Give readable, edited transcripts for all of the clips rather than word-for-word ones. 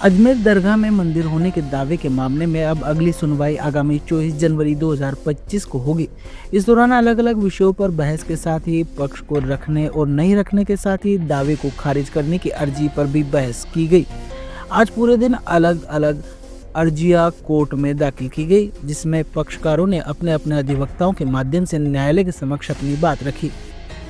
अजमेर दरगाह में मंदिर होने के दावे के मामले में अब अगली सुनवाई आगामी 24 जनवरी 2025 को होगी। इस दौरान अलग अलग विषयों पर बहस के साथ ही पक्ष को रखने और नहीं रखने के साथ ही दावे को खारिज करने की अर्जी पर भी बहस की गई। आज पूरे दिन अलग अलग अर्जियां कोर्ट में दाखिल की गई, जिसमें पक्षकारों ने अपने अपने अधिवक्ताओं के माध्यम से न्यायालय के समक्ष अपनी बात रखी।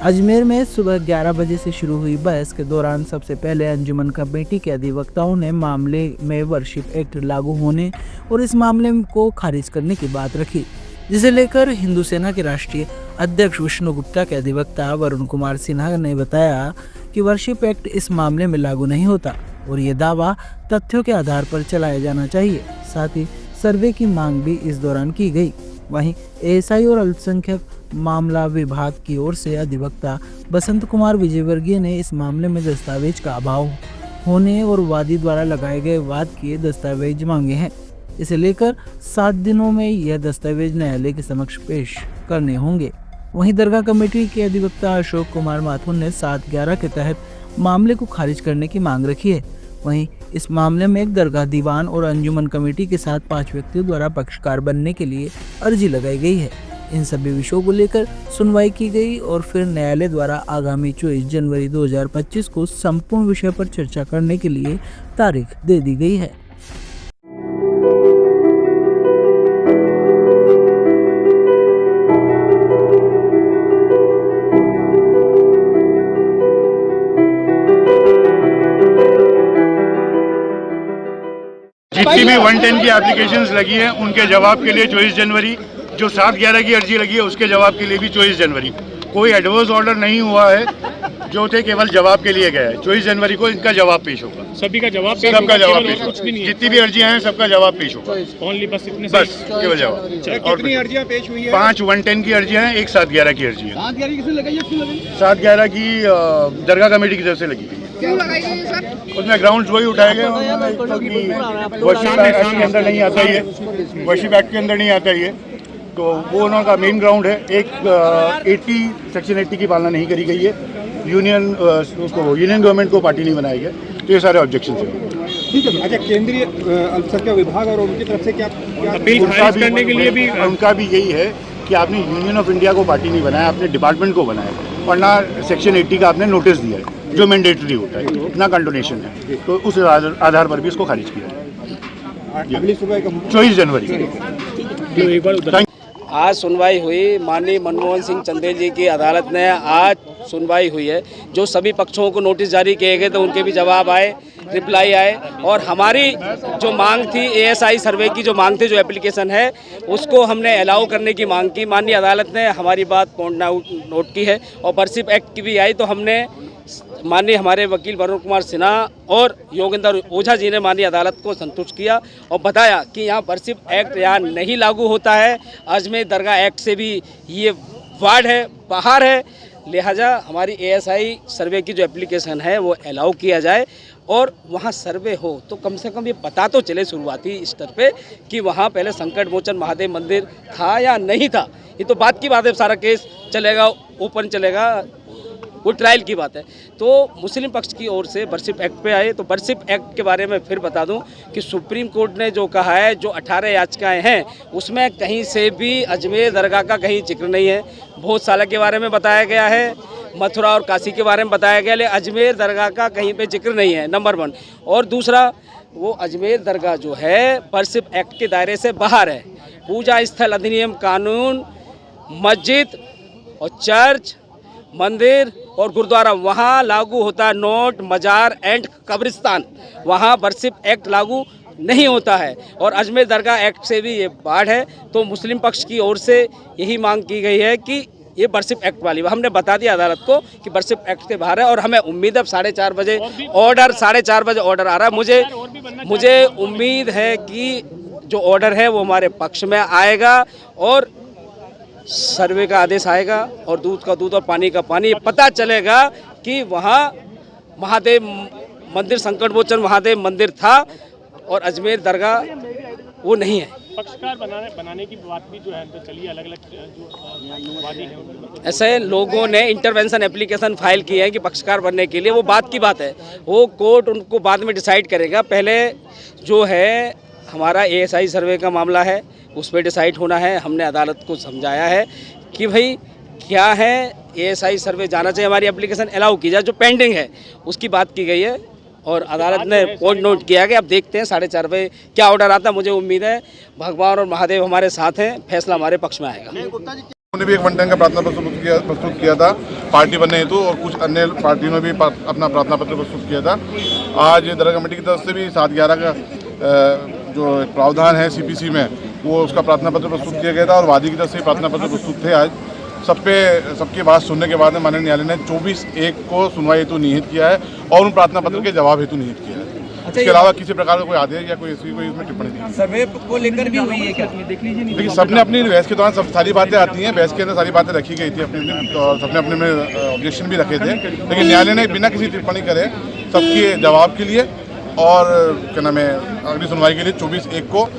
अजमेर में सुबह 11 बजे से शुरू हुई बहस के दौरान सबसे पहले अंजुमन कमेटी के अधिवक्ताओं ने मामले में वर्शिप एक्ट लागू होने और इस मामले को खारिज करने की बात रखी, जिसे लेकर हिंदू सेना के राष्ट्रीय अध्यक्ष विष्णु गुप्ता के अधिवक्ता वरुण कुमार सिन्हा ने बताया कि वर्शिप एक्ट इस मामले में लागू नहीं होता और ये दावा तथ्यों के आधार पर चलाया जाना चाहिए। साथ ही सर्वे की मांग भी इस दौरान की गई। वहीं एएसआई और अल्पसंख्यक मामला विभाग की ओर से अधिवक्ता बसंत कुमार विजयवर्गीय ने इस मामले में दस्तावेज का अभाव होने और वादी द्वारा लगाए गए वाद के दस्तावेज मांगे हैं। इसे लेकर 7 दिनों में यह दस्तावेज न्यायालय के समक्ष पेश करने होंगे। वहीं दरगाह कमेटी के अधिवक्ता अशोक कुमार माथुर ने 7/11 के तहत मामले को खारिज करने की मांग रखी है। वहीं इस मामले में एक दरगाह दीवान और अंजुमन कमेटी के साथ 5 व्यक्तियों द्वारा पक्षकार बनने के लिए अर्जी लगाई गई है। इन सभी विषयों को लेकर सुनवाई की गई और फिर न्यायालय द्वारा आगामी 24 जनवरी 2025 को संपूर्ण विषय पर चर्चा करने के लिए तारीख दे दी गई है। जितनी भी 110 की एप्लीकेशंस लगी हैं उनके जवाब के लिए 24 जनवरी, जो 7/11 की अर्जी लगी है उसके जवाब के लिए भी 24 जनवरी। कोई एडवर्स ऑर्डर नहीं हुआ है, जो थे केवल जवाब के लिए गए हैं। 24 जनवरी को इनका जवाब पेश होगा। सभी का जवाब पेश होगा। जितनी भी अर्जियां हैं सबका जवाब पेश होगा। ओनली बस इतने, बस केवल जवाब। कितनी अर्जियां पेश हुई है? 5 110 की अर्जियां हैं, एक 7/11 की अर्जी है। 7/11 किसने लगाई है? 7/11 की दरगाह कमेटी की तरफ से लगी गई है। क्यों लगाई गई है सर? उसमें ग्राउंड्स वही उठाए गए, वर्शिप एक्ट के अंदर नहीं आता ये, वर्शिप एक्ट के अंदर नहीं आता ये, तो वो उनका मेन ग्राउंड है। एक 80 सेक्शन 80 की पालना नहीं करी गई है, यूनियन गवर्नमेंट को पार्टी नहीं बनाया गया, तो ये सारे ऑब्जेक्शन हैं। ठीक है। अच्छा, केंद्रीय अल्पसंख्यक विभाग और उनकी तरफ से क्या अपील खारिज करने के लिए भी उनका भी यही है कि आपने यूनियन ऑफ इंडिया को पार्टी नहीं बनाया, आपने डिपार्टमेंट को बनाया, और ना सेक्शन 80 का आपने नोटिस दिया है जो मैंडेटरी होता है, ना कंडोनेशन है, तो उस आधार पर भी इसको खारिज किया। अगली सुनवाई 24 जनवरी। आज सुनवाई हुई। माननीय मनमोहन सिंह चंदेल जी की अदालत ने आज सुनवाई हुई है। जो सभी पक्षों को नोटिस जारी किए गए थे उनके भी जवाब आए, रिप्लाई आए, और हमारी जो मांग थी एएसआई सर्वे की जो मांग थी, जो एप्लीकेशन है उसको हमने अलाउ करने की मांग की। माननीय अदालत ने हमारी बात नोट की है और वर्शिप एक्ट की भी आई, तो हमने माननीय हमारे वकील वरुण कुमार सिन्हा और योगेंद्र ओझा जी ने माननीय अदालत को संतुष्ट किया और बताया कि यहाँ वर्शिप एक्ट यहाँ नहीं लागू होता है। अजमेर दरगाह एक्ट से भी ये वार्ड है, बाहर है, लिहाजा हमारी एएसआई सर्वे की जो एप्लीकेशन है वो अलाउ किया जाए और वहाँ सर्वे हो तो कम से कम ये पता तो चले शुरुआती स्तर पे कि वहाँ पहले संकट मोचन महादेव मंदिर था या नहीं था। ये तो बात की बात है, सारा केस चलेगा, ओपन चलेगा, वो ट्रायल की बात है। तो मुस्लिम पक्ष की ओर से वर्शिप एक्ट पे आए, तो वर्शिप एक्ट के बारे में फिर बता दूं कि सुप्रीम कोर्ट ने जो कहा है, जो 18 याचिकाएं हैं उसमें कहीं से भी अजमेर दरगाह का कहीं जिक्र नहीं है। बहुत साल के बारे में बताया गया है, मथुरा और काशी के बारे में बताया गया, लेकिन अजमेर दरगाह का कहीं पे जिक्र नहीं है, नंबर 1। और दूसरा, वो अजमेर दरगाह जो है वर्शिप एक्ट के दायरे से बाहर है। पूजा स्थल अधिनियम कानून, मस्जिद और चर्च, मंदिर और गुरुद्वारा वहाँ लागू होता है। नोट, मजार एंड कब्रिस्तान, वहाँ वर्शिप एक्ट लागू नहीं होता है। और अजमेर दरगाह एक्ट से भी ये बाढ़ है। तो मुस्लिम पक्ष की ओर से यही मांग की गई है कि ये वर्शिप एक्ट वाली, हमने बता दिया अदालत को कि वर्शिप एक्ट से बाहर है। और हमें उम्मीद है 4:30 बजे ऑर्डर, 4:30 बजे ऑर्डर आ रहा है। मुझे उम्मीद है कि जो ऑर्डर है वो हमारे पक्ष में आएगा और सर्वे का आदेश आएगा और दूध का दूध और पानी का पानी, ये पता चलेगा कि वहाँ महादेव मंदिर, संकट मोचन महादेव मंदिर था और अजमेर दरगाह वो नहीं है। पक्षकार बनाने की बात भी जो है अंदर चली, अलग अलग जो वादी है उनके ऐसे लोगों ने इंटरवेंशन एप्लीकेशन फाइल की है कि पक्षकार बनने के लिए, वो बात की बात है, वो कोर्ट उनको बाद में डिसाइड करेगा। पहले जो है हमारा ASI सर्वे का मामला है, उस पर डिसाइड होना है। हमने अदालत को समझाया है कि भाई क्या है, ASI सर्वे जाना चाहिए, हमारी एप्लीकेशन अलाउ की जाए, जो पेंडिंग है उसकी बात की गई है और अदालत ने पॉइंट नोट किया कि अब देखते हैं 4:30 बजे क्या ऑर्डर आता है। मुझे उम्मीद है भगवान और महादेव हमारे साथ हैं, फैसला हमारे पक्ष में आएगा। उन्होंने भी एक वन टाइम का प्रार्थना पत्र प्रस्तुत किया था पार्टी बनने हेतु, और कुछ अन्य पार्टियों ने भी अपना प्रार्थना पत्र प्रस्तुत किया था। आज दरगाह कमेटी की तरफ से भी 7/11 का जो प्रावधान है CPC में, वो उसका प्रार्थना पत्र प्रस्तुत किया गया था और वादी की तरफ से प्रार्थना पत्र प्रस्तुत थे। आज सबकी बात सुनने के बाद माननीय न्यायालय ने 24/1 को सुनवाई हेतु निहित किया है और उन प्रार्थना पत्र के जवाब हेतु निहित किया है। इसके अलावा किसी प्रकार का कोई आदेश या कोई इसमें टिप्पणी नहीं। सर्वे को लेकर भी हुई है क्या? देखिए, सबने अपनी बहस के दौरान सब सारी बातें आती हैं, बहस के अंदर सारी बातें रखी गई थी अपने, और सबने अपने ऑब्जेक्शन भी रखे थे, लेकिन न्यायालय ने बिना किसी टिप्पणी करे सबके जवाब के लिए और क्या नाम है अगली सुनवाई के लिए 24/1 को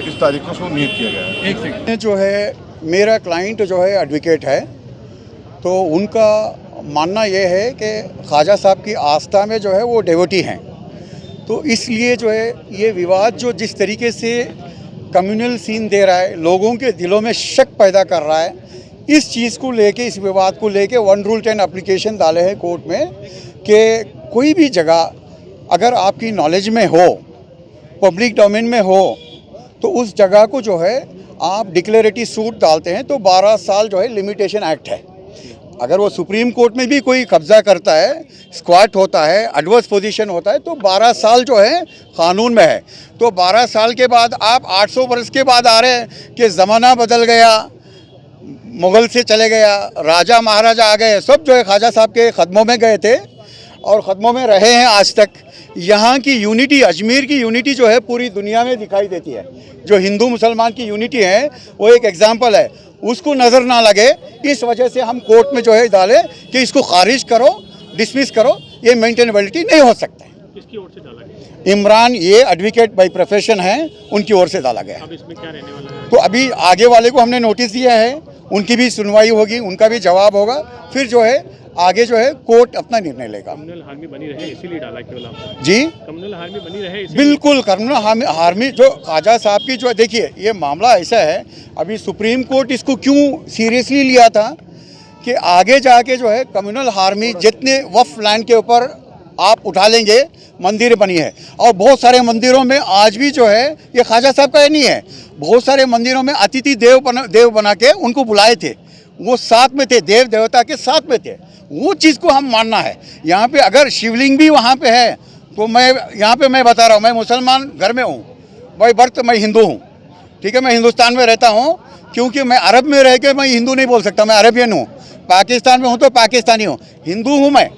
इस तारीख को निहित किया गया है। एक सेकंड, जो है मेरा क्लाइंट जो है एडवोकेट है, तो उनका मानना ये है कि ख्वाजा साहब की आस्था में जो है वो डेवोटी हैं, तो इसलिए जो है ये विवाद जो जिस तरीके से कम्युनल सीन दे रहा है, लोगों के दिलों में शक पैदा कर रहा है, इस चीज़ को लेके, इस विवाद को लेके 1 Rule 10 एप्लीकेशन डाले हैं कोर्ट में कि कोई भी जगह अगर आपकी नॉलेज में हो, पब्लिक डोमेन में हो, तो उस जगह को जो है आप डिक्लेरेटिव सूट डालते हैं तो 12 साल जो है लिमिटेशन एक्ट है। अगर वो सुप्रीम कोर्ट में भी कोई कब्जा करता है, स्क्वाट होता है, एडवर्स पोजीशन होता है, तो 12 साल जो है कानून में है। तो 12 साल के बाद आप 800 वर्ष के बाद आ रहे हैं कि ज़माना बदल गया, मुग़ल से चले गया, राजा महाराजा आ गए, सब जो है ख्वाजा साहब के ख़दमों में गए थे और ख़दमों में रहे हैं आज तक। यहाँ की यूनिटी, अजमेर की यूनिटी जो है पूरी दुनिया में दिखाई देती है। जो हिंदू मुसलमान की यूनिटी है वो एक एग्जाम्पल है, उसको नज़र ना लगे, इस वजह से हम कोर्ट में जो है डाले कि इसको खारिज करो, डिसमिस करो, ये मेंटेनेबिलिटी नहीं हो सकता है। किसकी ओर से डाला गया? इमरान, ये एडवोकेट बाय प्रोफेशन हैं, उनकी ओर से डाला गया। अब इसमें क्या रहने वाला है? तो अभी आगे वाले को हमने नोटिस दिया है, उनकी भी सुनवाई होगी, उनका भी जवाब होगा, फिर जो है आगे जो है कोर्ट अपना निर्णय लेगा। कम्युनल हार्मी बनी रहे इसीलिए डाला केवल आपने? जी, कम्युनल हार्मी बनी रहे बिल्कुल। कम्युनल हार्मी जो ख्वाजा साहब की जो, देखिए ये मामला ऐसा है, अभी सुप्रीम कोर्ट इसको क्यों सीरियसली लिया था कि आगे जाके जो है कम्युनल हार्मी जितने वक्फ लैंड के ऊपर आप उठा लेंगे, मंदिर बनी है, और बहुत सारे मंदिरों में आज भी जो है ये ख्वाजा साहब का नहीं है, बहुत सारे मंदिरों में अतिथि देव बना के उनको बुलाए थे, वो साथ में थे, देव देवता के साथ में थे, वो चीज़ को हम मानना है। यहाँ पे अगर शिवलिंग भी वहाँ पे है, तो मैं यहाँ पे मैं बता रहा हूँ, मैं मुसलमान घर में हूँ, भाई बर्थ मैं हिंदू हूँ, ठीक है, मैं हिंदुस्तान में रहता हूँ, क्योंकि मैं अरब में रह के मैं हिंदू नहीं बोल सकता, मैं अरबियन हूँ, पाकिस्तान में हूँ तो पाकिस्तानी हूँ, हिंदू हूँ मैं,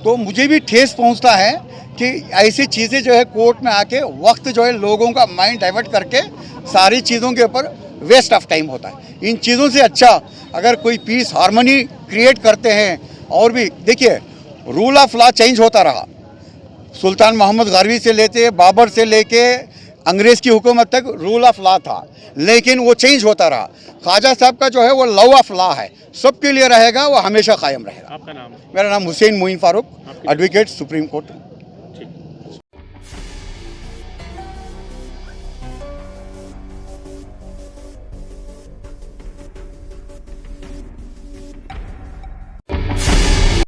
तो मुझे भी ठेस पहुँचता है कि ऐसी चीज़ें जो है कोर्ट में आके वक्त जो है लोगों का माइंड डाइवर्ट करके सारी चीज़ों के ऊपर वेस्ट ऑफ टाइम होता है। इन चीज़ों से अच्छा अगर कोई पीस हार्मनी क्रिएट करते हैं, और भी देखिए रूल ऑफ लॉ चेंज होता रहा, सुल्तान मोहम्मद गारवी से लेते, बाबर से लेके अंग्रेज़ की हुकूमत तक रूल ऑफ लॉ था, लेकिन वो चेंज होता रहा। ख्वाजा साहब का जो है वो लॉ ऑफ लॉ है, सबके लिए रहेगा, वो हमेशा कायम रहेगा। आपका नाम? मेरा नाम Hussain Moin Farooq, advocate, supreme court.